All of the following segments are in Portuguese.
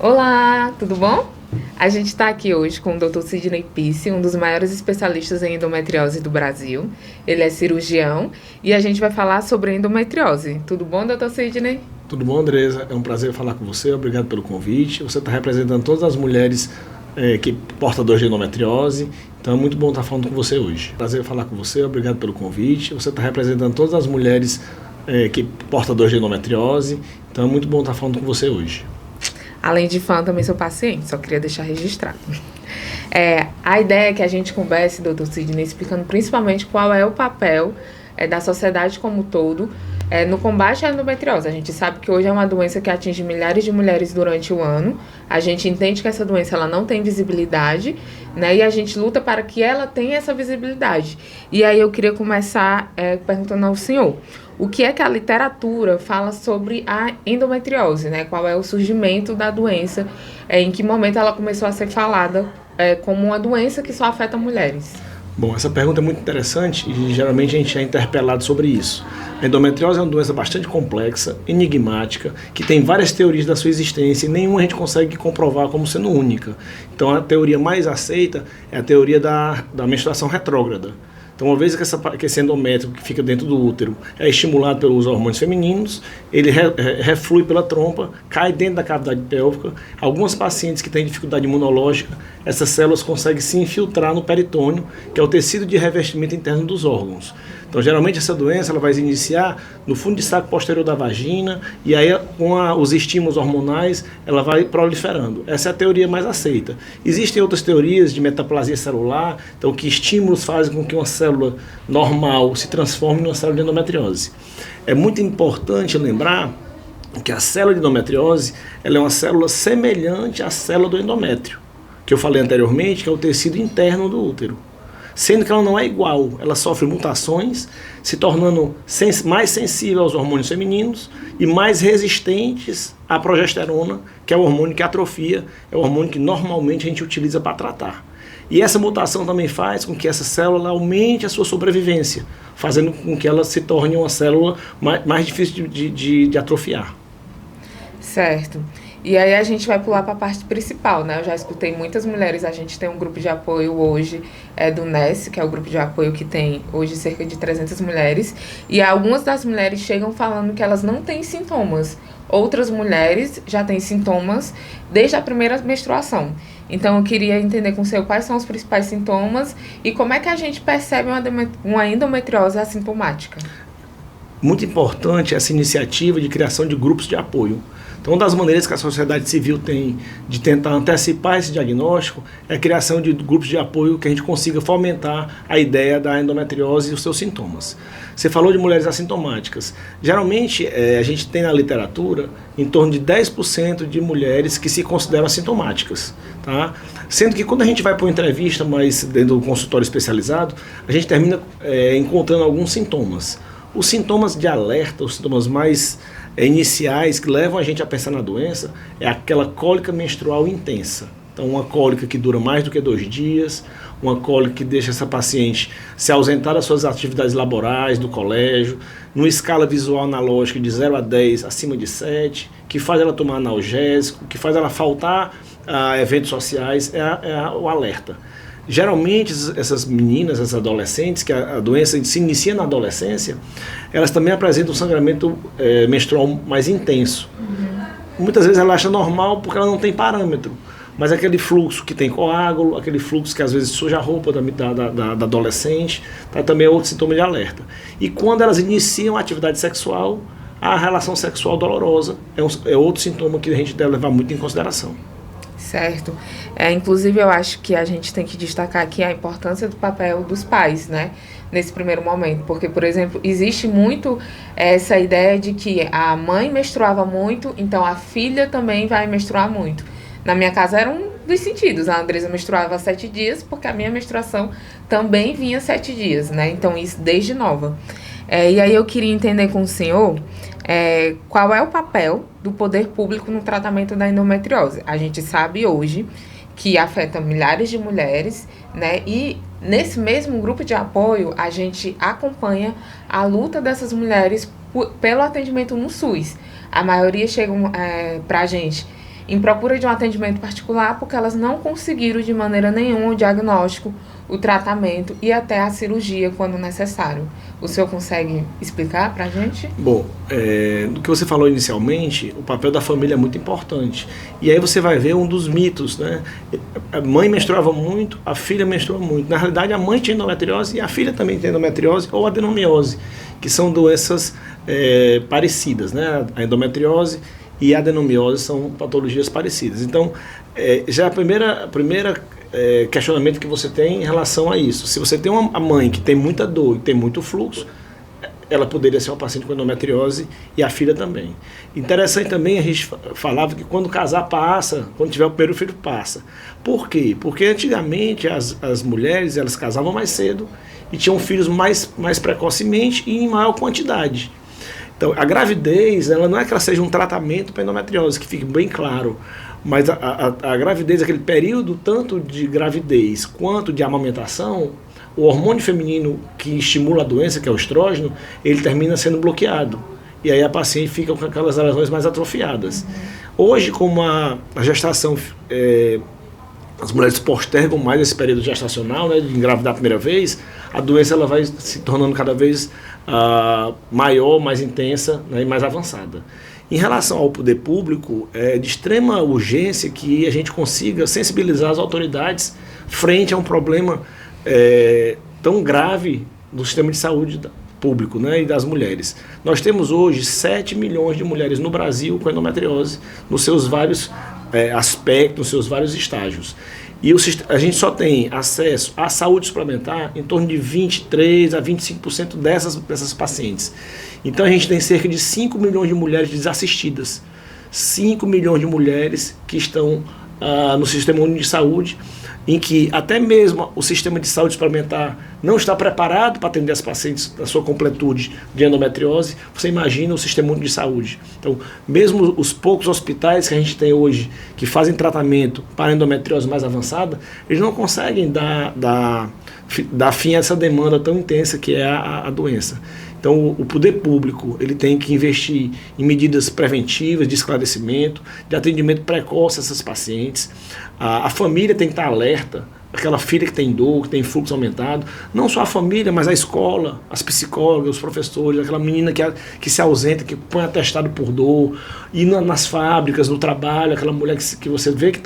Olá, tudo bom? A gente está aqui hoje com o Dr. Sidney Pisse, um dos maiores especialistas em endometriose do Brasil. Ele é cirurgião e a gente vai falar sobre endometriose. Tudo bom, Dr. Sidney? Tudo bom, Andresa? É um prazer falar com você. Obrigado pelo convite. Você está representando todas as mulheres que portadoras de endometriose. Então é muito bom estar falando com você hoje. Prazer falar com você. Obrigado pelo convite. Você está representando todas as mulheres portadoras de endometriose. Então é muito bom estar falando com você hoje. Além de fã, também sou paciente, só queria deixar registrado. A ideia é que a gente converse, Dr. Sidney, explicando principalmente qual é o papel da sociedade como um todo no combate à endometriose. A gente sabe que hoje é uma doença que atinge milhares de mulheres durante o ano. A gente entende que essa doença ela não tem visibilidade, né? E a gente luta para que ela tenha essa visibilidade. E aí eu queria começar perguntando ao senhor, o que é que a literatura fala sobre a endometriose, né? Qual é o surgimento da doença, em que momento ela começou a ser falada como uma doença que só afeta mulheres? Bom, essa pergunta é muito interessante e geralmente a gente é interpelado sobre isso. A endometriose é uma doença bastante complexa, enigmática, que tem várias teorias da sua existência e nenhuma a gente consegue comprovar como sendo única. Então a teoria mais aceita é a teoria da menstruação retrógrada. Então, uma vez que esse endométrio que fica dentro do útero é estimulado pelos hormônios femininos, ele reflui pela trompa, cai dentro da cavidade pélvica. Algumas pacientes que têm dificuldade imunológica, essas células conseguem se infiltrar no peritônio, que é o tecido de revestimento interno dos órgãos. Então, geralmente, essa doença ela vai se iniciar no fundo de saco posterior da vagina e aí, com os estímulos hormonais, ela vai proliferando. Essa é a teoria mais aceita. Existem outras teorias de metaplasia celular, então, que estímulos fazem com que uma célula normal se transforme em uma célula de endometriose. É muito importante lembrar que a célula de endometriose ela é uma célula semelhante à célula do endométrio, que eu falei anteriormente, que é o tecido interno do útero. Sendo que ela não é igual, ela sofre mutações, se tornando mais sensível aos hormônios femininos e mais resistentes à progesterona, que é o hormônio que atrofia, é o hormônio que normalmente a gente utiliza para tratar. E essa mutação também faz com que essa célula aumente a sua sobrevivência, fazendo com que ela se torne uma célula mais difícil de atrofiar. Certo. E aí a gente vai pular para a parte principal, né? Eu já escutei muitas mulheres, a gente tem um grupo de apoio hoje do NES, que é o grupo de apoio que tem hoje cerca de 300 mulheres, e algumas das mulheres chegam falando que elas não têm sintomas. Outras mulheres já têm sintomas desde a primeira menstruação. Então eu queria entender com o senhor quais são os principais sintomas e como é que a gente percebe uma endometriose assintomática. Muito importante essa iniciativa de criação de grupos de apoio. Então, uma das maneiras que a sociedade civil tem de tentar antecipar esse diagnóstico é a criação de grupos de apoio que a gente consiga fomentar a ideia da endometriose e os seus sintomas. Você falou de mulheres assintomáticas. Geralmente, a gente tem na literatura em torno de 10% de mulheres que se consideram assintomáticas. Tá? Sendo que quando a gente vai para uma entrevista mais dentro do consultório especializado, a gente termina encontrando alguns sintomas. Os sintomas de alerta, os sintomas mais iniciais que levam a gente a pensar na doença é aquela cólica menstrual intensa. Então, uma cólica que dura mais do que 2 dias, uma cólica que deixa essa paciente se ausentar das suas atividades laborais, do colégio, numa escala visual analógica de 0 a 10, acima de 7, que faz ela tomar analgésico, que faz ela faltar a eventos sociais, o alerta. Geralmente, essas meninas, essas adolescentes, que a doença se inicia na adolescência, elas também apresentam um sangramento menstrual mais intenso. Muitas vezes ela acha normal porque ela não tem parâmetro, mas aquele fluxo que tem coágulo, aquele fluxo que às vezes suja a roupa da adolescente, tá, também é outro sintoma de alerta. E quando elas iniciam a atividade sexual, a relação sexual dolorosa é outro sintoma que a gente deve levar muito em consideração. Certo. Inclusive, eu acho que a gente tem que destacar aqui a importância do papel dos pais, né? Nesse primeiro momento. Porque, por exemplo, existe muito essa ideia de que a mãe menstruava muito, então a filha também vai menstruar muito. Na minha casa era um dos sentidos. A Andresa menstruava 7 dias, porque a minha menstruação também vinha 7 dias, né? Então, isso desde nova. E aí eu queria entender com o senhor qual é o papel do poder público no tratamento da endometriose. A gente sabe hoje que afeta milhares de mulheres, né? E nesse mesmo grupo de apoio, a gente acompanha a luta dessas mulheres pelo atendimento no SUS. A maioria chegam pra gente em procura de um atendimento particular porque elas não conseguiram de maneira nenhuma o diagnóstico, o tratamento e até a cirurgia quando necessário. O senhor consegue explicar para a gente? Bom, do que você falou inicialmente, o papel da família é muito importante. E aí você vai ver um dos mitos, né? A mãe menstruava muito, a filha menstrua muito. Na realidade, a mãe tinha endometriose e a filha também tem endometriose ou adenomiose, que são doenças parecidas, né? A endometriose e a adenomiose são patologias parecidas. Então, já a primeira questionamento que você tem em relação a isso. Se você tem uma mãe que tem muita dor e tem muito fluxo, ela poderia ser uma paciente com endometriose e a filha também. Interessante também, a gente falava que quando casar passa, quando tiver o primeiro filho passa. Por quê? Porque antigamente as mulheres elas casavam mais cedo e tinham filhos mais precocemente e em maior quantidade. Então, a gravidez, ela não é que ela seja um tratamento para endometriose, que fique bem claro, mas a gravidez, aquele período tanto de gravidez quanto de amamentação, o hormônio feminino que estimula a doença, que é o estrógeno, ele termina sendo bloqueado. E aí a paciente fica com aquelas lesões mais atrofiadas. Hoje, como a gestação, as mulheres postergam mais esse período gestacional, né, de engravidar a primeira vez, a doença ela vai se tornando cada vez maior, mais intensa, né, e mais avançada. Em relação ao poder público, é de extrema urgência que a gente consiga sensibilizar as autoridades frente a um problema tão grave do sistema de saúde público, né, e das mulheres. Nós temos hoje 7 milhões de mulheres no Brasil com endometriose, nos seus vários aspectos, nos seus vários estágios. E a gente só tem acesso à saúde suplementar em torno de 23% a 25% dessas pacientes. Então a gente tem cerca de 5 milhões de mulheres desassistidas. 5 milhões de mulheres que estão no sistema único de saúde, em que até mesmo o sistema de saúde suplementar não está preparado para atender as pacientes na sua completude de endometriose. Você imagina o sistema único de saúde. Então, mesmo os poucos hospitais que a gente tem hoje que fazem tratamento para endometriose mais avançada, eles não conseguem dar fim a essa demanda tão intensa que é a doença. Então, o poder público ele tem que investir em medidas preventivas, de esclarecimento, de atendimento precoce a essas pacientes. A família tem que estar alerta, aquela filha que tem dor, que tem fluxo aumentado. Não só a família, mas a escola, as psicólogas, os professores, aquela menina que se ausenta, que põe atestado por dor. E nas fábricas, no trabalho, aquela mulher que você vê que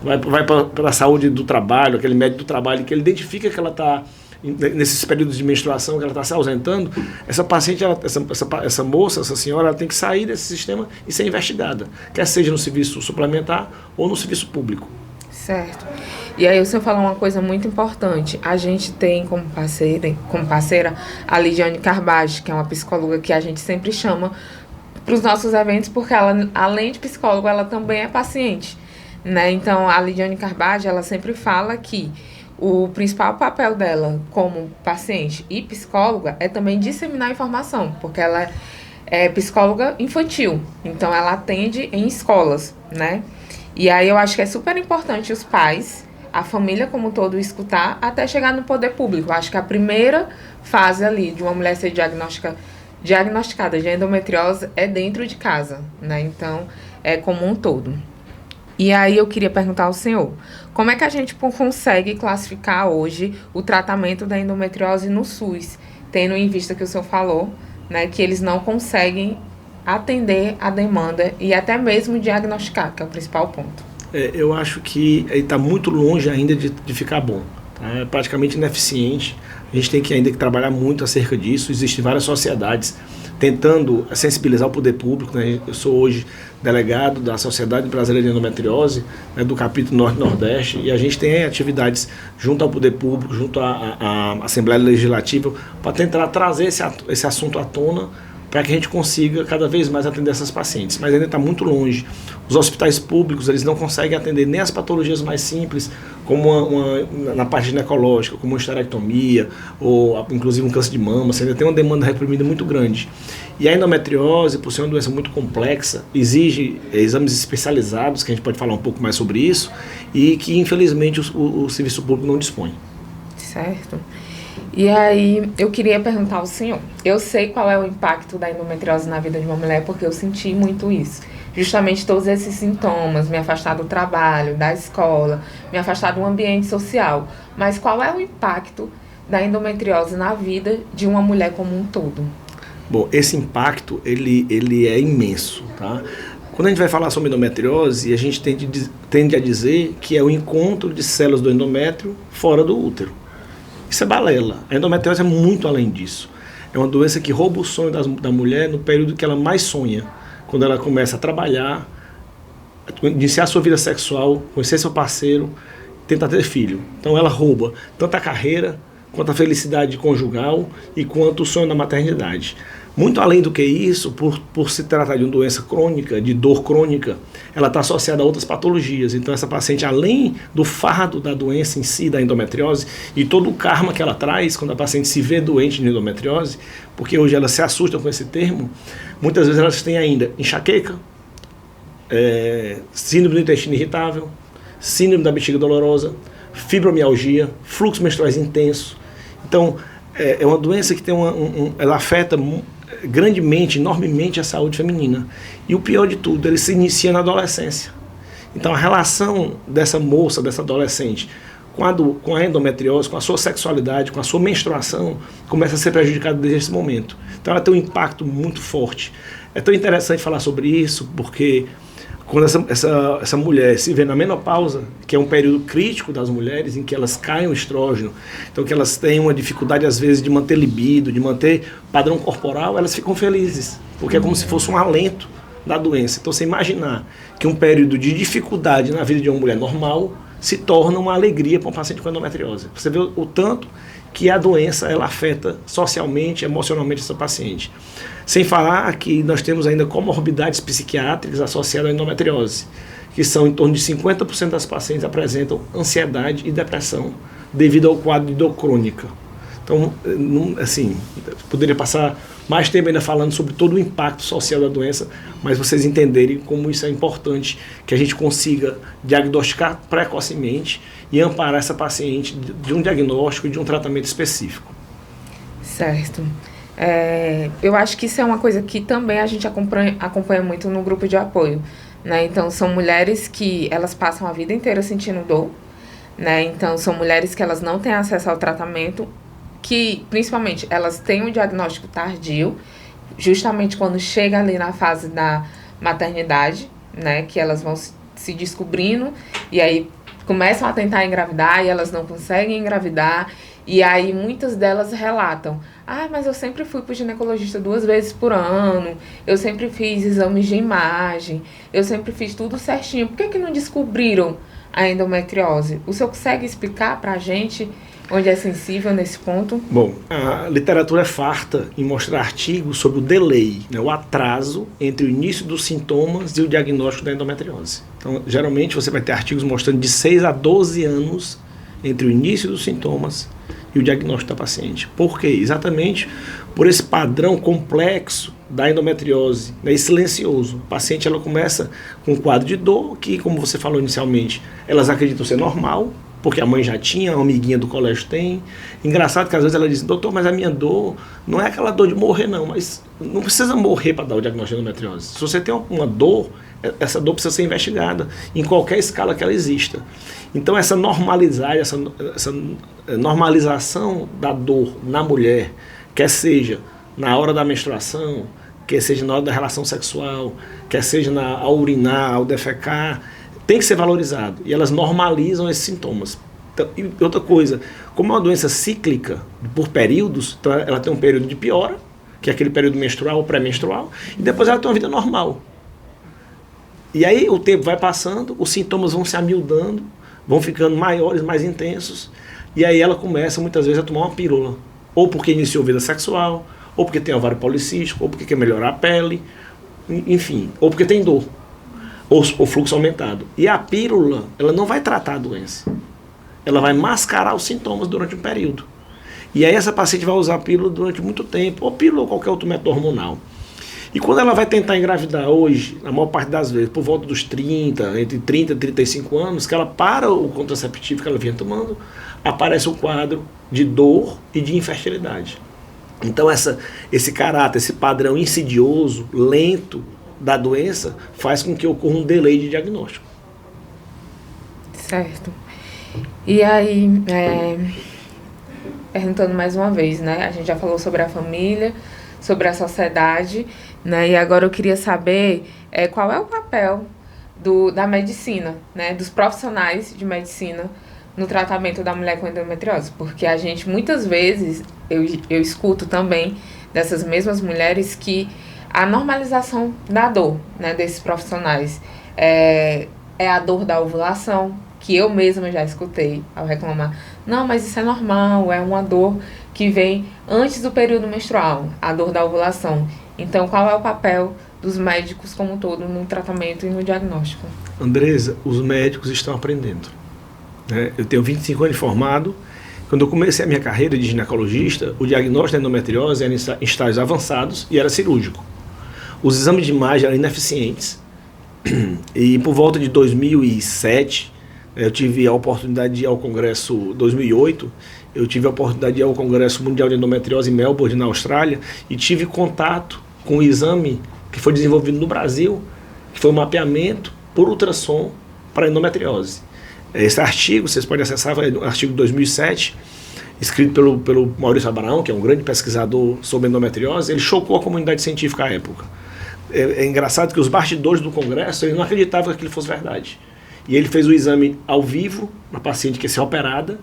vai para a saúde do trabalho, aquele médico do trabalho, que ele identifica que ela está nesses períodos de menstruação, que ela está se ausentando, essa paciente, essa moça, essa senhora, ela tem que sair desse sistema e ser investigada, quer seja no serviço suplementar ou no serviço público. Certo. E aí o senhor falou uma coisa muito importante. A gente tem como parceira a Lidiane Carbage, que é uma psicóloga que a gente sempre chama para os nossos eventos, porque ela, além de psicóloga, ela também é paciente, né? Então, a Lidiane Carbage, ela sempre fala que o principal papel dela como paciente e psicóloga é também disseminar informação, porque ela é psicóloga infantil, então ela atende em escolas, né? E aí eu acho que é super importante os pais, a família como um todo, escutar até chegar no poder público. Eu acho que a primeira fase ali de uma mulher ser diagnosticada de endometriose é dentro de casa, né? Então é como um todo. E aí eu queria perguntar ao senhor, como é que a gente consegue classificar hoje o tratamento da endometriose no SUS, tendo em vista que o senhor falou, né, que eles não conseguem atender a demanda e até mesmo diagnosticar, que é o principal ponto? Eu acho que ele está muito longe ainda de ficar bom. Tá? É praticamente ineficiente. A gente tem ainda que trabalhar muito acerca disso. Existem várias sociedades tentando sensibilizar o poder público, né? Eu sou hoje delegado da Sociedade Brasileira de Endometriose, né, do capítulo Norte-Nordeste, e a gente tem atividades junto ao poder público, junto à Assembleia Legislativa, para tentar trazer esse assunto à tona, para que a gente consiga cada vez mais atender essas pacientes. Mas ainda está muito longe. Os hospitais públicos eles não conseguem atender nem as patologias mais simples, como na parte ginecológica, como uma esterectomia, ou inclusive um câncer de mama. Você ainda tem uma demanda reprimida muito grande. E a endometriose, por ser uma doença muito complexa, exige exames especializados, que a gente pode falar um pouco mais sobre isso, e que infelizmente o serviço público não dispõe. Certo. E aí, eu queria perguntar ao senhor, eu sei qual é o impacto da endometriose na vida de uma mulher, porque eu senti muito isso. justamente todos esses sintomas, me afastar do trabalho, da escola, me afastar do ambiente social. Mas qual é o impacto da endometriose na vida de uma mulher como um todo? Bom, esse impacto, ele é imenso, tá? Quando a gente vai falar sobre endometriose, a gente tende a dizer que é o encontro de células do endométrio fora do útero. Isso é balela. A endometriose é muito além disso. É uma doença que rouba o sonho da mulher no período que ela mais sonha. Quando ela começa a trabalhar, iniciar a sua vida sexual, conhecer seu parceiro, tentar ter filho. Então ela rouba tanto a carreira, quanto a felicidade conjugal e quanto o sonho da maternidade. Muito além do que isso, por se tratar de uma doença crônica, de dor crônica, ela está associada a outras patologias. Então essa paciente, além do fardo da doença em si, da endometriose, e todo o karma que ela traz quando a paciente se vê doente de endometriose, porque hoje elas se assustam com esse termo, muitas vezes elas têm ainda enxaqueca, síndrome do intestino irritável, síndrome da bexiga dolorosa, fibromialgia, fluxos menstruais intensos. Então, é uma doença que tem ela afeta grandemente, enormemente a saúde feminina. E o pior de tudo, ele se inicia na adolescência. Então, a relação dessa moça, dessa adolescente, com a endometriose, com a sua sexualidade, com a sua menstruação, começa a ser prejudicada desde esse momento. Então, ela tem um impacto muito forte. É tão interessante falar sobre isso, porque quando essa mulher se vê na menopausa, que é um período crítico das mulheres, em que elas caem o estrógeno, então que elas têm uma dificuldade às vezes de manter libido, de manter padrão corporal, elas ficam felizes, porque é como se fosse um alento da doença. Então você imaginar que um período de dificuldade na vida de uma mulher normal se torna uma alegria para um paciente com endometriose. Você vê o tanto que a doença ela afeta socialmente, emocionalmente essa paciente. Sem falar que nós temos ainda comorbidades psiquiátricas associadas à endometriose, que são em torno de 50% das pacientes apresentam ansiedade e depressão devido ao quadro de dor crônica. Então, assim, poderia passar mais tempo ainda falando sobre todo o impacto social da doença, mas vocês entenderem como isso é importante, que a gente consiga diagnosticar precocemente e amparar essa paciente de um diagnóstico e de um tratamento específico. Certo. Eu acho que isso é uma coisa que também a gente acompanha muito no grupo de apoio, né? Então, são mulheres que elas passam a vida inteira sentindo dor, né? Então, são mulheres que elas não têm acesso ao tratamento, que, principalmente, elas têm um diagnóstico tardio, justamente quando chega ali na fase da maternidade, né? Que elas vão se descobrindo e aí começam a tentar engravidar e elas não conseguem engravidar. E aí muitas delas relatam: mas eu sempre fui para o ginecologista 2 vezes por ano, eu sempre fiz exames de imagem, eu sempre fiz tudo certinho, por que não descobriram a endometriose? O senhor consegue explicar para a gente onde é sensível nesse ponto? Bom, a literatura é farta em mostrar artigos sobre o delay, né, o atraso entre o início dos sintomas e o diagnóstico da endometriose. Então, geralmente você vai ter artigos mostrando de 6 a 12 anos entre o início dos sintomas e o diagnóstico da paciente. Por quê? Exatamente por esse padrão complexo da endometriose, né, e silencioso. A paciente ela começa com um quadro de dor que, como você falou inicialmente, elas acreditam ser normal, porque a mãe já tinha, a amiguinha do colégio tem. Engraçado que às vezes ela diz: doutor, mas a minha dor não é aquela dor de morrer não, mas não precisa morrer para dar o diagnóstico de endometriose. Se você tem uma dor, essa dor precisa ser investigada em qualquer escala que ela exista. Então essa normalização da dor na mulher, quer seja na hora da menstruação, quer seja na hora da relação sexual, quer seja ao urinar, ao defecar, tem que ser valorizado. E elas normalizam esses sintomas. Então, e outra coisa, como é uma doença cíclica, por períodos, então ela tem um período de piora, que é aquele período menstrual ou pré-menstrual, e depois ela tem uma vida normal. E aí o tempo vai passando, os sintomas vão se amildando, vão ficando maiores, mais intensos, e aí ela começa muitas vezes a tomar uma pílula, ou porque iniciou vida sexual, ou porque tem ovário policístico, ou porque quer melhorar a pele, enfim, ou porque tem dor, ou fluxo aumentado. E a pílula, ela não vai tratar a doença, ela vai mascarar os sintomas durante um período. E aí essa paciente vai usar a pílula durante muito tempo, ou pílula ou qualquer outro método hormonal. E quando ela vai tentar engravidar hoje, na maior parte das vezes, por volta dos 30, entre 30 e 35 anos, que ela para o contraceptivo que ela vinha tomando, aparece um quadro de dor e de infertilidade. Então esse caráter, esse padrão insidioso, lento, da doença faz com que ocorra um delay de diagnóstico. Certo. E aí, perguntando mais uma vez, né? A gente já falou sobre a família, sobre a sociedade, né? E agora eu queria saber qual é o papel da medicina, né? Dos profissionais de medicina no tratamento da mulher com endometriose. Porque a gente, muitas vezes, eu escuto também dessas mesmas mulheres que a normalização da dor, né, desses profissionais é a dor da ovulação, que eu mesma já escutei ao reclamar. Não, mas isso é normal, é uma dor que vem antes do período menstrual, a dor da ovulação. Então, qual é o papel dos médicos como um todo no tratamento e no diagnóstico? Andresa, os médicos estão aprendendo. Né? Eu tenho 25 anos de formado. Quando eu comecei a minha carreira de ginecologista, o diagnóstico da endometriose era em estágios avançados e era cirúrgico. Os exames de imagem eram ineficientes. E por volta de 2007, eu tive a oportunidade de ir ao Congresso 2008, eu tive a oportunidade de ir ao Congresso Mundial de Endometriose em Melbourne, na Austrália, e tive contato com o exame que foi desenvolvido no Brasil, que foi um mapeamento por ultrassom para endometriose. Esse artigo, vocês podem acessar, é um artigo de 2007, escrito pelo Maurício Abraão, que é um grande pesquisador sobre endometriose. Ele chocou a comunidade científica à época. É engraçado que os bastidores do Congresso, ele não acreditava que aquilo fosse verdade. E ele fez o exame ao vivo, na paciente que ia ser operada,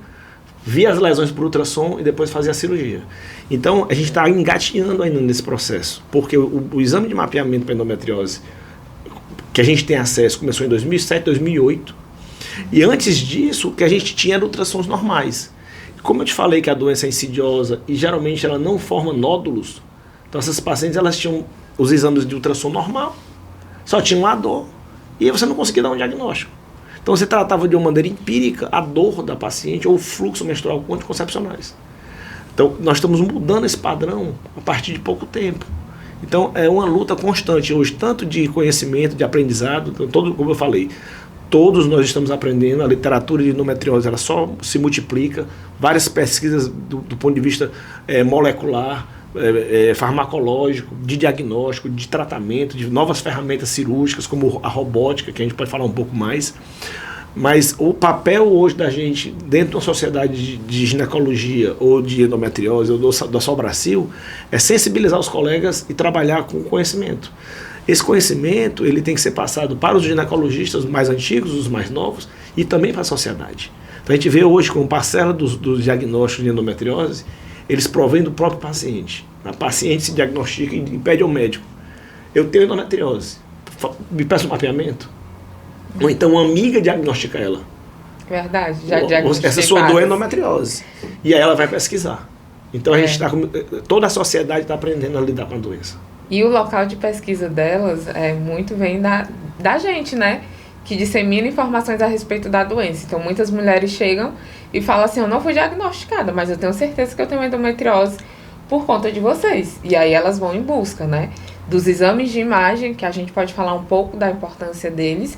via as lesões por ultrassom e depois fazia a cirurgia. Então, a gente está engatinhando ainda nesse processo, porque o exame de mapeamento para endometriose que a gente tem acesso começou em 2007, 2008, e antes disso, o que a gente tinha era ultrassons normais. Como eu te falei que a doença é insidiosa e geralmente ela não forma nódulos, então essas pacientes elas tinham os exames de ultrassom normal, só tinham a dor, e aí você não conseguia dar um diagnóstico. Então você tratava de uma maneira empírica a dor da paciente ou o fluxo menstrual com anticoncepcionais. Então nós estamos mudando esse padrão a partir de pouco tempo. Então é uma luta constante hoje, tanto de conhecimento, de aprendizado, então, como eu falei, todos nós estamos aprendendo, a literatura de endometriose ela só se multiplica, várias pesquisas do ponto de vista molecular, farmacológico, de diagnóstico, de tratamento, de novas ferramentas cirúrgicas, como a robótica, que a gente pode falar um pouco mais. Mas o papel hoje da gente, dentro de uma sociedade de ginecologia, ou de endometriose, ou da Sobracil, é sensibilizar os colegas e trabalhar com conhecimento. Esse conhecimento ele tem que ser passado para os ginecologistas mais antigos, os mais novos, e também para a sociedade. Então a gente vê hoje com parcela dos diagnósticos de endometriose, eles provêm do próprio paciente. A paciente se diagnostica e pede ao médico: eu tenho endometriose, me peça um mapeamento. Ou então uma amiga diagnostica ela. Verdade, já diagnostica. Essa sua dor é endometriose. E aí ela vai pesquisar. Então a gente toda a sociedade está aprendendo a lidar com a doença. E o local de pesquisa delas muito vem da gente, né? Que dissemina informações a respeito da doença. Então muitas mulheres chegam e falam assim: eu não fui diagnosticada, mas eu tenho certeza que eu tenho endometriose por conta de vocês. E aí elas vão em busca, né, dos exames de imagem, que a gente pode falar um pouco da importância deles,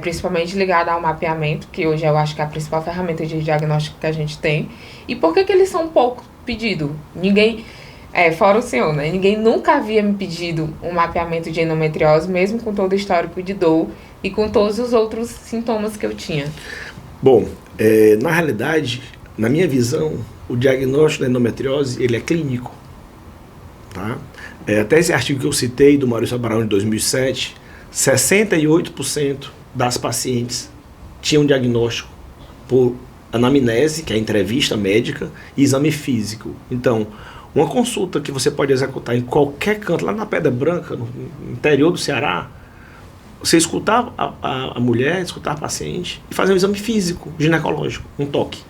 principalmente ligada ao mapeamento, que hoje eu acho que é a principal ferramenta de diagnóstico que a gente tem. E por que eles são pouco pedidos? Ninguém, fora o senhor, né, ninguém nunca havia me pedido um mapeamento de endometriose, mesmo com todo o histórico de dor e com todos os outros sintomas que eu tinha. Bom, na realidade, na minha visão, o diagnóstico da endometriose ele é clínico. Tá? Até esse artigo que eu citei, do Maurício Abraão, de 2007, 68% das pacientes tinham diagnóstico por anamnese, que é a entrevista médica, e exame físico. Então, uma consulta que você pode executar em qualquer canto, lá na Pedra Branca, no interior do Ceará, você escutar a mulher, escutar a paciente e fazer um exame físico, ginecológico, um toque.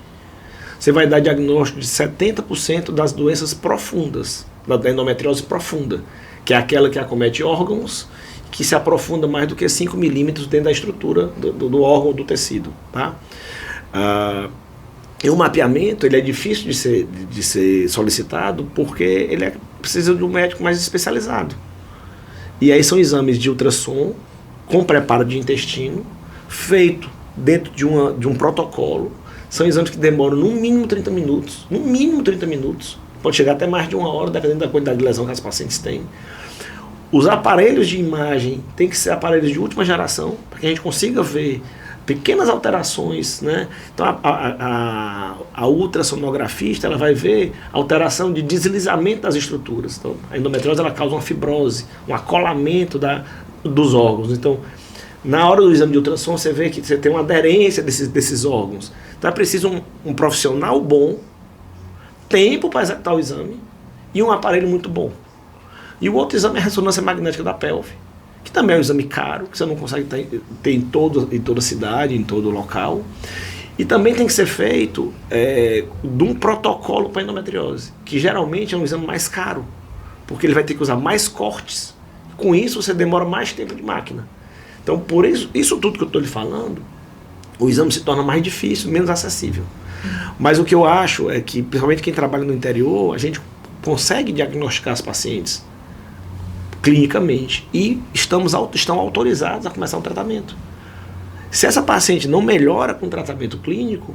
Você vai dar diagnóstico de 70% das doenças profundas, da endometriose profunda, que é aquela que acomete órgãos, que se aprofunda mais do que 5 milímetros dentro da estrutura do órgão, do tecido. Tá? E o mapeamento ele é difícil de ser solicitado porque ele precisa de um médico mais especializado. E aí são exames de ultrassom com preparo de intestino, feito dentro de um protocolo. São exames que demoram no mínimo 30 minutos. No mínimo 30 minutos. Pode chegar até mais de 1 hora, dependendo da quantidade de lesão que as pacientes têm. Os aparelhos de imagem têm que ser aparelhos de última geração, para que a gente consiga ver pequenas alterações, né? Então a ultrassonografista ela vai ver alteração de deslizamento das estruturas. Então, a endometriose ela causa uma fibrose, um acolamento dos órgãos. Então, na hora do exame de ultrassom, você vê que você tem uma aderência desses órgãos. Então é preciso um profissional bom, tempo para executar o exame e um aparelho muito bom. E o outro exame é a ressonância magnética da pelve, que também é um exame caro, que você não consegue ter em toda cidade, em todo local. E também tem que ser feito de um protocolo para endometriose, que geralmente é um exame mais caro, porque ele vai ter que usar mais cortes. Com isso, você demora mais tempo de máquina. Então, por isso tudo que eu estou lhe falando, o exame se torna mais difícil, menos acessível. Mas o que eu acho é que, principalmente quem trabalha no interior, a gente consegue diagnosticar as pacientes clinicamente e estão autorizados a começar o tratamento. Se essa paciente não melhora com o tratamento clínico,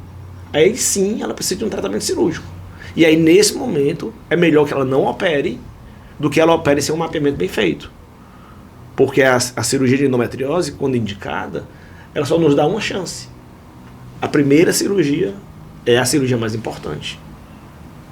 aí sim ela precisa de um tratamento cirúrgico. E aí, nesse momento, é melhor que ela não opere do que ela opere sem um mapeamento bem feito. Porque a cirurgia de endometriose, quando indicada, ela só nos dá uma chance. A primeira cirurgia é a cirurgia mais importante.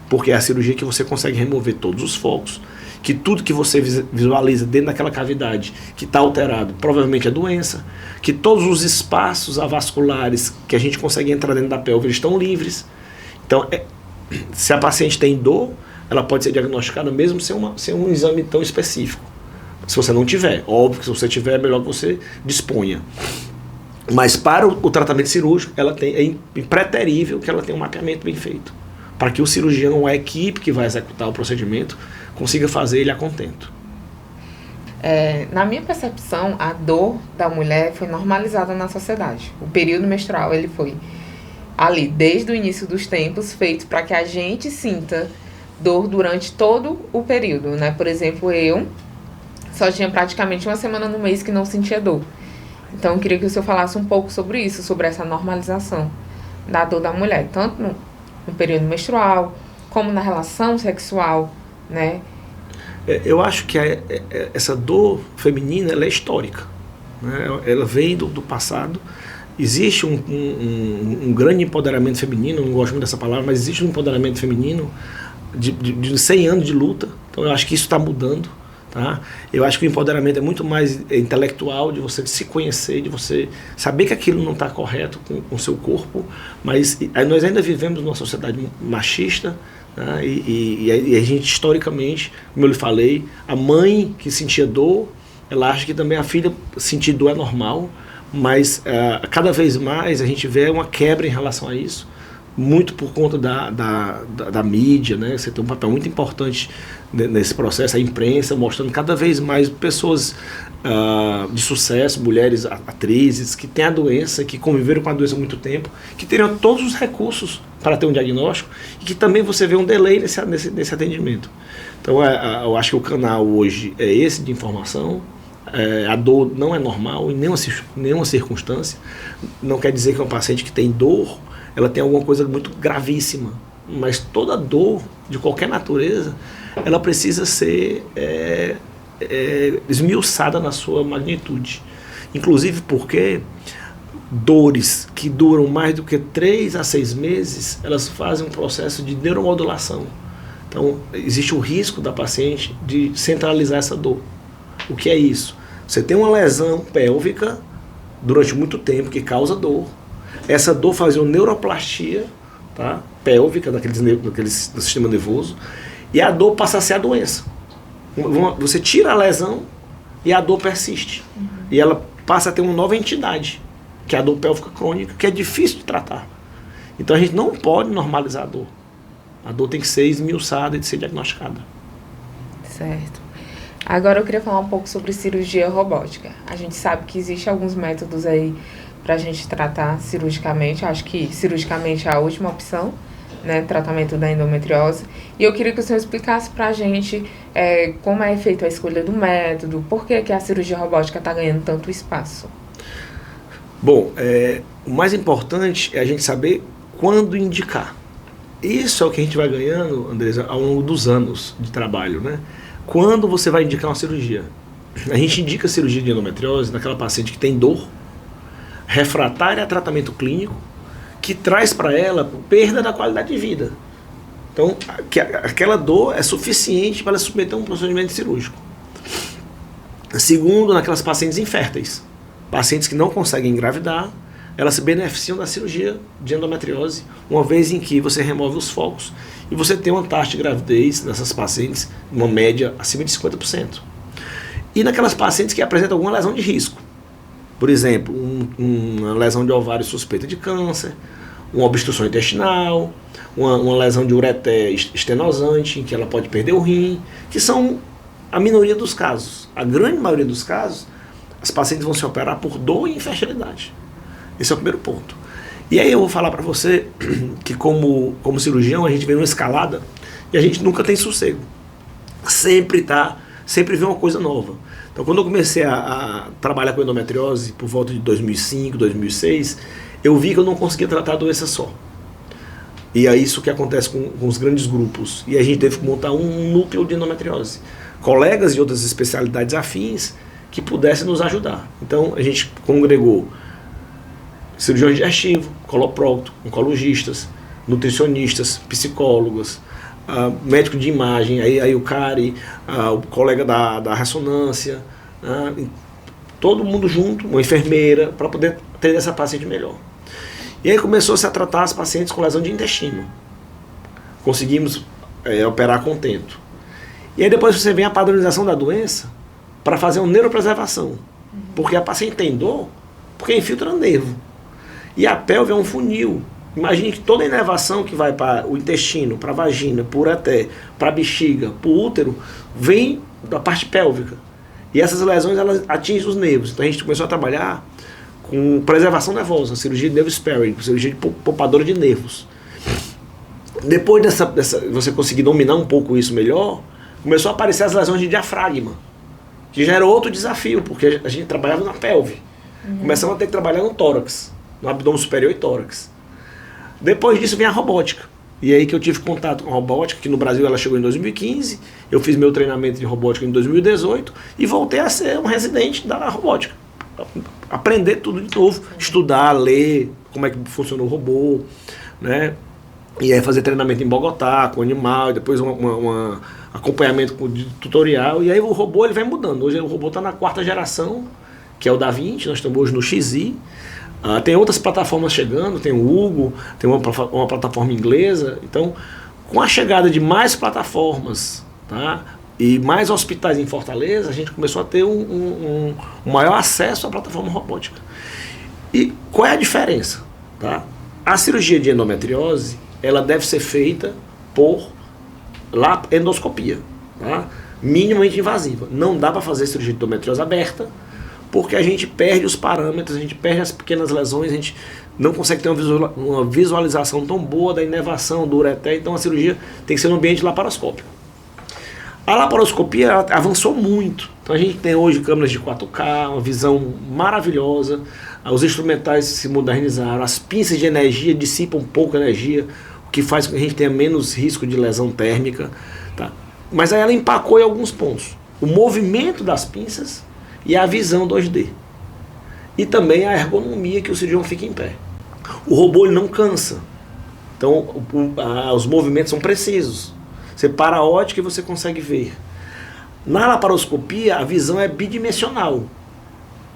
Porque é a cirurgia que você consegue remover todos os focos, que tudo que você visualiza dentro daquela cavidade que está alterado provavelmente é doença, que todos os espaços avasculares que a gente consegue entrar dentro da pelve eles estão livres. Então, se a paciente tem dor, ela pode ser diagnosticada mesmo sem um exame tão específico. Se você não tiver, óbvio que se você tiver é melhor que você disponha. Mas para o tratamento cirúrgico, é impreterível que ela tenha um mapeamento bem feito, para que o cirurgião ou a equipe que vai executar o procedimento consiga fazer ele a contento. Na minha percepção, a dor da mulher foi normalizada na sociedade. O período menstrual ele foi ali, desde o início dos tempos, feito para que a gente sinta dor durante todo o período, né? Por exemplo, eu só tinha praticamente uma semana no mês que não sentia dor. Então, eu queria que o senhor falasse um pouco sobre isso, sobre essa normalização da dor da mulher, tanto no período menstrual, como na relação sexual, né? Eu acho que essa dor feminina ela é histórica, né? Ela vem do passado. Existe um grande empoderamento feminino, não gosto muito dessa palavra, mas existe um empoderamento feminino de 100 anos de luta. Então eu acho que isso está mudando. Tá? Eu acho que o empoderamento é muito mais intelectual, de você se conhecer, de você saber que aquilo não está correto com o seu corpo, mas nós ainda vivemos numa sociedade machista, né? E a gente historicamente, como eu lhe falei, a mãe que sentia dor, ela acha que também a filha sentir dor é normal, mas cada vez mais a gente vê uma quebra em relação a isso, muito por conta da mídia, né? Você tem um papel muito importante nesse processo, a imprensa mostrando cada vez mais pessoas de sucesso, mulheres atrizes que têm a doença, que conviveram com a doença há muito tempo, que teriam todos os recursos para ter um diagnóstico e que também você vê um delay nesse atendimento. Então eu acho que o canal hoje é esse de informação. A dor não é normal em nenhuma circunstância. Não quer dizer que uma paciente que tem dor ela tem alguma coisa muito gravíssima, mas toda dor de qualquer natureza ela precisa ser esmiuçada na sua magnitude, inclusive porque dores que duram mais do que 3 a 6 meses elas fazem um processo de neuromodulação. Então existe o risco da paciente de centralizar essa dor. O que é isso? Você tem uma lesão pélvica durante muito tempo que causa dor. Essa dor faz uma neuroplastia, tá? Pélvica do sistema nervoso, e a dor passa a ser a doença. Você tira a lesão e a dor persiste. E ela passa a ter uma nova entidade, que é a dor pélvica crônica, que é difícil de tratar. Então a gente não pode normalizar a dor. A dor tem que ser esmiuçada e de ser diagnosticada. Certo. Agora eu queria falar um pouco sobre cirurgia robótica. A gente sabe que existem alguns métodos aí para a gente tratar cirurgicamente. Acho que cirurgicamente é a última opção, né, tratamento da endometriose. E eu queria que o senhor explicasse para a gente como é feita a escolha do método, por que a cirurgia robótica está ganhando tanto espaço. Bom, o mais importante é a gente saber quando indicar. Isso é o que a gente vai ganhando, Andresa, ao longo dos anos de trabalho, né? Quando você vai indicar uma cirurgia? a gente indica a cirurgia de endometriose naquela paciente que tem dor, refratária a tratamento clínico, que traz para ela perda da qualidade de vida. Então, aquela dor é suficiente para ela submeter a um procedimento cirúrgico. Segundo, naquelas pacientes inférteis, pacientes que não conseguem engravidar, elas se beneficiam da cirurgia de endometriose, uma vez em que você remove os focos e você tem uma taxa de gravidez nessas pacientes, uma média acima de 50%. E naquelas pacientes que apresentam alguma lesão de risco, por exemplo, uma lesão de ovário suspeita de câncer, uma obstrução intestinal, uma lesão de ureter estenosante, em que ela pode perder o rim, que são a minoria dos casos. A grande maioria dos casos, as pacientes vão se operar por dor e infertilidade. Esse é o primeiro ponto. E aí eu vou falar para você que como cirurgião a gente vem numa escalada e a gente nunca tem sossego. Sempre vem uma coisa nova. Então quando eu comecei a trabalhar com endometriose por volta de 2005, 2006, eu vi que eu não conseguia tratar a doença só. E é isso que acontece com os grandes grupos. E a gente teve que montar um núcleo de endometriose. Colegas de outras especialidades afins que pudessem nos ajudar. Então a gente congregou cirurgião digestivo, coloprocto, oncologistas, nutricionistas, psicólogos, médico de imagem, aí o CARI, o colega da ressonância, todo mundo junto, uma enfermeira, para poder atender essa paciente melhor. E aí começou-se a tratar as pacientes com lesão de intestino. Conseguimos operar a contento. E aí depois você vem a padronização da doença para fazer uma neuropreservação. Porque a paciente tem dor porque infiltra nervo. E a pelve é um funil. Imagine que toda a inervação que vai para o intestino, para a vagina, para o ureter, para a bexiga, para o útero, vem da parte pélvica. E essas lesões elas atingem os nervos. Então a gente começou a trabalhar com preservação nervosa, cirurgia de nervo sparing, cirurgia de poupadora de nervos. Depois dessa você conseguir dominar um pouco isso melhor, começou a aparecer as lesões de diafragma, que já era outro desafio, porque a gente trabalhava na pelve. Começamos a ter que trabalhar no tórax, no abdômen superior e tórax. Depois disso vem a robótica. E aí que eu tive contato com a robótica, que no Brasil ela chegou em 2015, eu fiz meu treinamento de robótica em 2018 e voltei a ser um residente da robótica. Aprender tudo de novo, estudar, ler como é que funciona o robô, né? E aí fazer treinamento em Bogotá, com animal, e depois um acompanhamento de tutorial, e aí o robô ele vai mudando. Hoje o robô está na 4ª geração, que é o Da-Vinci, nós estamos hoje no XI. Tem outras plataformas chegando, tem o Hugo, tem uma plataforma inglesa. Então, com a chegada de mais plataformas, tá, e mais hospitais em Fortaleza, a gente começou a ter um maior acesso à plataforma robótica. E qual é a diferença? Tá? A cirurgia de endometriose, ela deve ser feita por endoscopia, tá? Minimamente invasiva. Não dá para fazer cirurgia de endometriose aberta, porque a gente perde os parâmetros, a gente perde as pequenas lesões, a gente não consegue ter uma visualização tão boa da inervação, do ureter, então a cirurgia tem que ser no ambiente laparoscópico. A laparoscopia avançou muito, então a gente tem hoje câmeras de 4K, uma visão maravilhosa, os instrumentais se modernizaram, as pinças de energia dissipam pouca energia, o que faz com que a gente tenha menos risco de lesão térmica, tá? Mas aí ela empacou em alguns pontos. O movimento das pinças e a visão 2D. E também a ergonomia, que o cirurgião fica em pé. O robô ele não cansa. Então os movimentos são precisos. Você para a ótica e você consegue ver. Na laparoscopia a visão é bidimensional.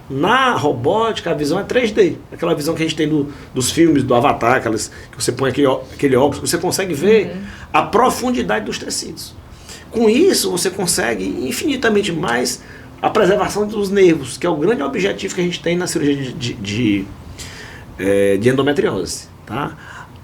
Na robótica a visão é 3D. Aquela visão que a gente tem dos filmes, do Avatar, que você põe aquele óculos, você consegue ver a profundidade dos tecidos. Com isso você consegue infinitamente mais a preservação dos nervos, que é o grande objetivo que a gente tem na cirurgia de endometriose. Tá?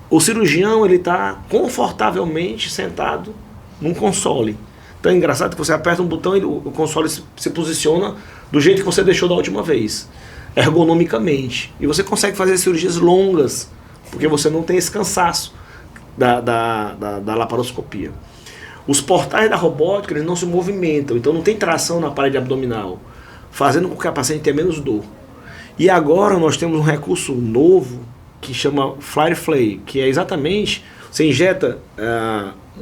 O cirurgião ele está confortavelmente sentado num console. Então é engraçado que você aperta um botão e o console se posiciona do jeito que você deixou da última vez, ergonomicamente. E você consegue fazer cirurgias longas, porque você não tem esse cansaço da laparoscopia. Os portais da robótica eles não se movimentam, então não tem tração na parede abdominal, fazendo com que a paciente tenha menos dor. E agora nós temos um recurso novo que chama FlyFlay, que é exatamente, você injeta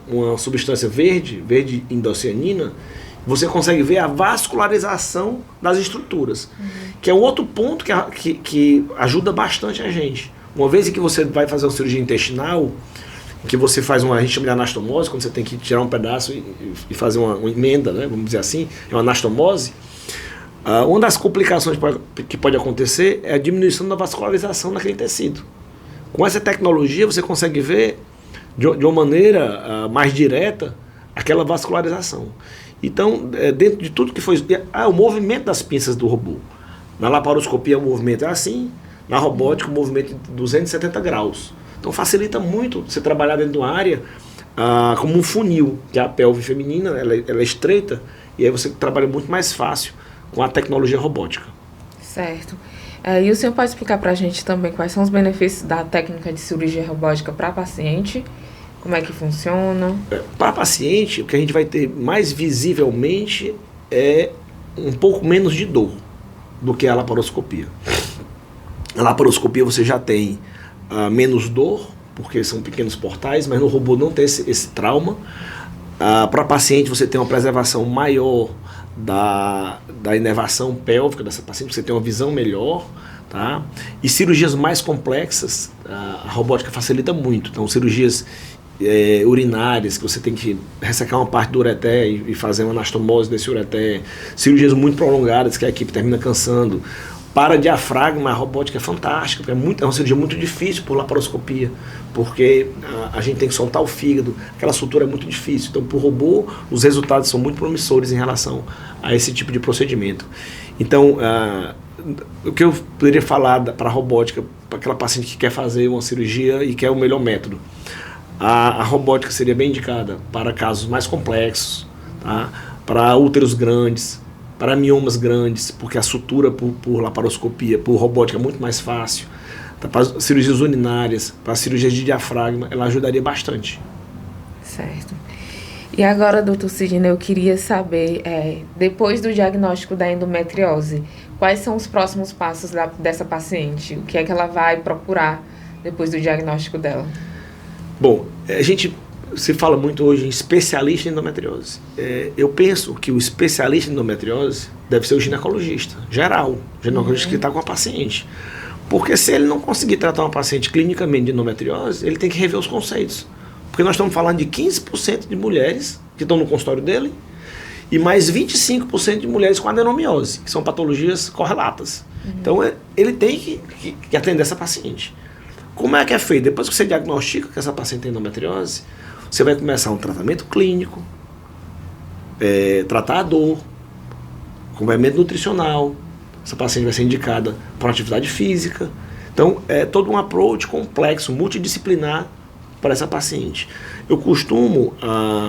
uma substância verde indocianina, Você consegue ver a vascularização das estruturas, que é um outro ponto que ajuda bastante a gente. Uma vez que você vai fazer uma cirurgia intestinal, que você faz a gente chama de anastomose, quando você tem que tirar um pedaço e fazer uma emenda, né, vamos dizer assim, é uma anastomose. Uma das complicações que pode acontecer é a diminuição da vascularização naquele tecido. Com essa tecnologia você consegue ver de uma maneira mais direta aquela vascularização. Então, dentro de tudo que foi... o movimento das pinças do robô. Na laparoscopia o movimento é assim, na robótica o movimento de 270 graus. Então facilita muito você trabalhar dentro de uma área como um funil, que é a pelve feminina, ela é estreita, e aí você trabalha muito mais fácil com a tecnologia robótica. Certo. E o senhor pode explicar para a gente também quais são os benefícios da técnica de cirurgia robótica para paciente? Como é que funciona? Para paciente, o que a gente vai ter mais visivelmente é um pouco menos de dor do que a laparoscopia. A laparoscopia você já tem menos dor, porque são pequenos portais, mas no robô não tem esse trauma. Para paciente você tem uma preservação maior da inervação pélvica dessa paciente, você tem uma visão melhor, tá? E cirurgias mais complexas, a robótica facilita muito. Então, cirurgias urinárias, que você tem que ressecar uma parte do ureter e fazer uma anastomose desse ureter, cirurgias muito prolongadas que a equipe termina cansando. Para diafragma, a robótica é fantástica, porque é uma cirurgia muito difícil por laparoscopia, porque a gente tem que soltar o fígado, aquela sutura é muito difícil. Então, por robô, os resultados são muito promissores em relação a esse tipo de procedimento. Então, o que eu poderia falar para a robótica, para aquela paciente que quer fazer uma cirurgia e quer o melhor método? A robótica seria bem indicada para casos mais complexos, tá? Para úteros grandes, para miomas grandes, porque a sutura por laparoscopia, por robótica é muito mais fácil. Tá? Para cirurgias urinárias, para cirurgias de diafragma, ela ajudaria bastante. Certo. E agora, doutor Sidney, eu queria saber, depois do diagnóstico da endometriose, quais são os próximos passos dessa paciente? O que é que ela vai procurar depois do diagnóstico dela? Bom, a gente se fala muito hoje em especialista em endometriose. Eu penso que o especialista em endometriose deve ser o ginecologista geral, ginecologista que está com a paciente. Porque se ele não conseguir tratar uma paciente clinicamente de endometriose, ele tem que rever os conceitos. Porque nós estamos falando de 15% de mulheres que estão no consultório dele e mais 25% de mulheres com adenomiose, que são patologias correlatas. Então, ele tem que atender essa paciente. Como é que é feito? Depois que você diagnostica que essa paciente tem endometriose, você vai começar um tratamento clínico, tratar a dor, acompanhamento nutricional. Essa paciente vai ser indicada para atividade física. Então, é todo um approach complexo, multidisciplinar para essa paciente. Eu costumo,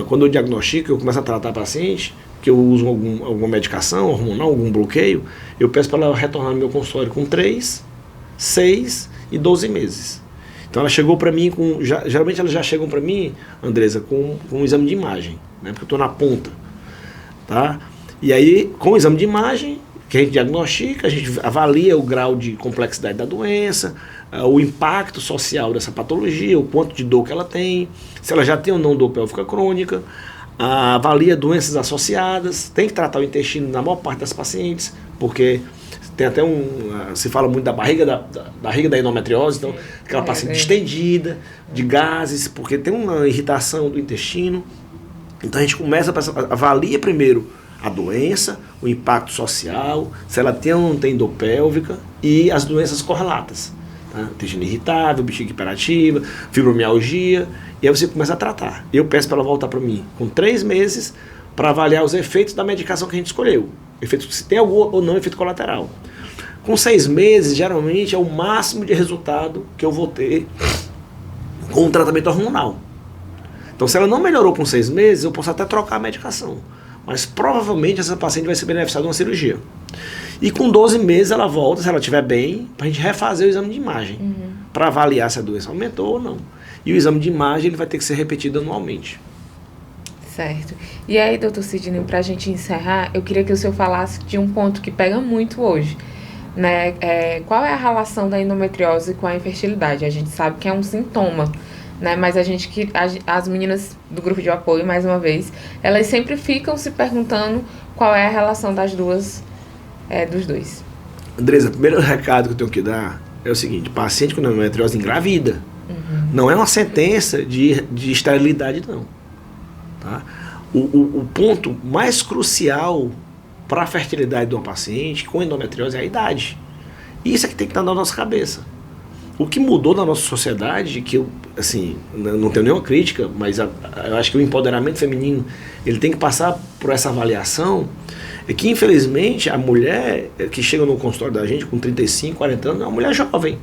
quando eu diagnostico, eu começo a tratar a paciente, que eu uso alguma medicação hormonal, algum bloqueio, eu peço para ela retornar no meu consultório com 3, 6 e 12 meses. Então ela chegou para mim geralmente elas já chegam para mim, Andresa, com um exame de imagem, né, porque eu estou na ponta, tá? E aí, com o exame de imagem, que a gente diagnostica, a gente avalia o grau de complexidade da doença, o impacto social dessa patologia, o quanto de dor que ela tem, se ela já tem ou não dor pélvica crônica, avalia doenças associadas, tem que tratar o intestino na maior parte das pacientes, porque tem até se fala muito da barriga da endometriose, então aquela paciente distendida, de gases, porque tem uma irritação do intestino. Então a gente avalia primeiro a doença, o impacto social, se ela tem ou não tem dor pélvica e as doenças correlatas. Tá? Intestino irritável, bexiga hiperativa, fibromialgia, e aí você começa a tratar. Eu peço para ela voltar para mim com 3 meses para avaliar os efeitos da medicação que a gente escolheu. Se tem algum ou não efeito colateral. Com 6 meses, geralmente, é o máximo de resultado que eu vou ter com o tratamento hormonal. Então, se ela não melhorou com 6 meses, eu posso até trocar a medicação. Mas, provavelmente, essa paciente vai se beneficiar de uma cirurgia. E com 12 meses, ela volta, se ela estiver bem, para a gente refazer o exame de imagem. Para avaliar se a doença aumentou ou não. E o exame de imagem ele vai ter que ser repetido anualmente. Certo. E aí, doutor Sidney, para a gente encerrar, eu queria que o senhor falasse de um ponto que pega muito hoje, né? Qual é a relação da endometriose com a infertilidade? A gente sabe que é um sintoma, né? Mas as meninas do grupo de apoio, mais uma vez, elas sempre ficam se perguntando qual é a relação dos dois. Andresa, o primeiro recado que eu tenho que dar é o seguinte: paciente com endometriose engravida. Não é uma sentença de esterilidade, não. Tá? O ponto mais crucial para a fertilidade de uma paciente com endometriose é a idade. Isso é que tem que estar na nossa cabeça. O que mudou na nossa sociedade, que eu, assim, não tenho nenhuma crítica, mas eu acho que o empoderamento feminino ele tem que passar por essa avaliação, é que, infelizmente, a mulher que chega no consultório da gente com 35, 40 anos é uma mulher jovem.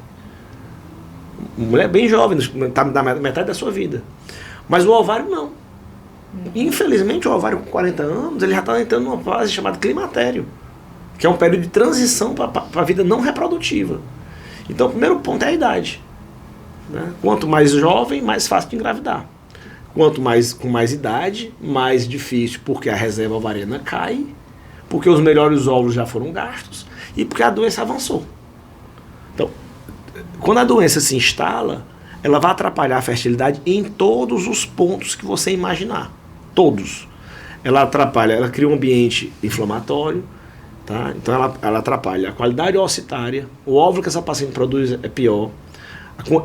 Uma mulher bem jovem, está na metade da sua vida. Mas o ovário não. Infelizmente, o ovário com 40 anos, ele já está entrando numa fase chamada climatério, que é um período de transição para a vida não reprodutiva. Então, o primeiro ponto é a idade. Né? Quanto mais jovem, mais fácil de engravidar. Quanto mais com mais idade, mais difícil, porque a reserva ovariana cai, porque os melhores óvulos já foram gastos e porque a doença avançou. Então, quando a doença se instala, ela vai atrapalhar a fertilidade em todos os pontos que você imaginar. Todos. Ela atrapalha, ela cria um ambiente inflamatório, tá? Então ela atrapalha a qualidade ocitária, o óvulo que essa paciente produz é pior,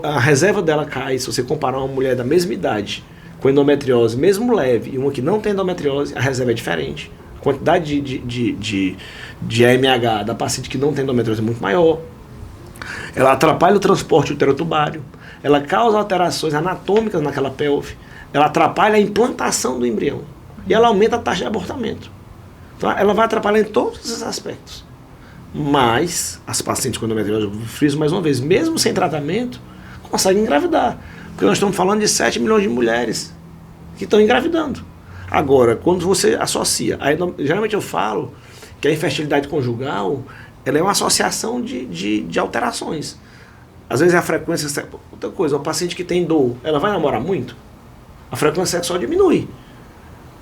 a reserva dela cai. Se você comparar uma mulher da mesma idade com endometriose, mesmo leve, e uma que não tem endometriose, a reserva é diferente. A quantidade de AMH da paciente que não tem endometriose é muito maior. Ela atrapalha o transporte uterotubário, ela causa alterações anatômicas naquela pelve, ela atrapalha a implantação do embrião e ela aumenta a taxa de abortamento. Então ela vai atrapalhar em todos esses aspectos. Mas as pacientes com endometriose, eu friso mais uma vez, mesmo sem tratamento, conseguem engravidar. Porque nós estamos falando de 7 milhões de mulheres que estão engravidando. Agora, quando você associa, geralmente eu falo que a infertilidade conjugal ela é uma associação de alterações. Às vezes a frequência... Outra coisa, uma paciente que tem dor, ela vai namorar muito? A frequência sexual diminui.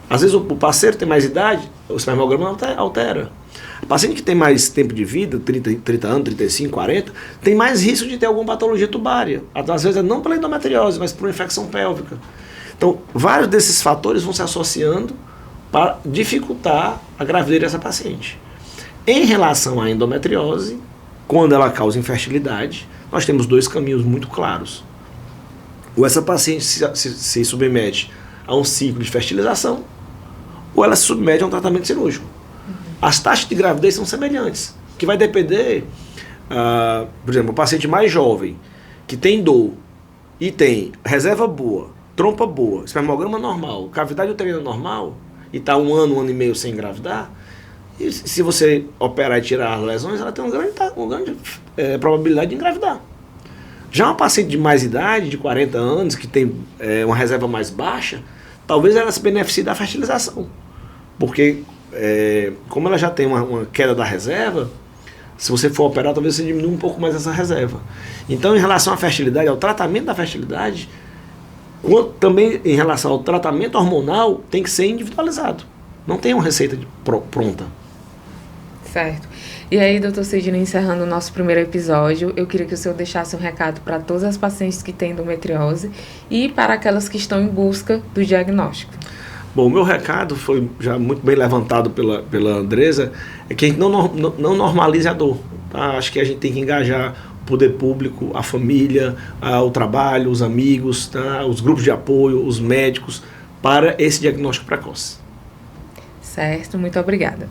Às vezes o parceiro tem mais idade, o espermograma altera. A paciente que tem mais tempo de vida, 30 anos, 35, 40, tem mais risco de ter alguma patologia tubária. Às vezes não pela endometriose, mas por uma infecção pélvica. Então, vários desses fatores vão se associando para dificultar a gravidez dessa paciente. Em relação à endometriose, quando ela causa infertilidade, nós temos dois caminhos muito claros. Ou essa paciente se submete a um ciclo de fertilização, ou ela se submete a um tratamento cirúrgico. As taxas de gravidez são semelhantes, que vai depender, por exemplo, o paciente mais jovem, que tem dor e tem reserva boa, trompa boa, espermograma normal, cavidade uterina normal, e está um ano e meio sem engravidar, e se você operar e tirar as lesões, ela tem uma grande probabilidade de engravidar. Já uma paciente de mais idade, de 40 anos, que tem uma reserva mais baixa, talvez ela se beneficie da fertilização. Porque, como ela já tem uma queda da reserva, se você for operar, talvez você diminua um pouco mais essa reserva. Então, em relação à fertilidade, ao tratamento da fertilidade, também em relação ao tratamento hormonal, tem que ser individualizado. Não tem uma receita pronta. Certo. E aí, doutor Sidney, encerrando o nosso primeiro episódio, eu queria que o senhor deixasse um recado para todas as pacientes que têm endometriose e para aquelas que estão em busca do diagnóstico. Bom, o meu recado foi já muito bem levantado pela Andresa, é que a gente não normalize a dor. Tá? Acho que a gente tem que engajar o poder público, a família, o trabalho, os amigos, tá? Os grupos de apoio, os médicos, para esse diagnóstico precoce. Certo, muito obrigada.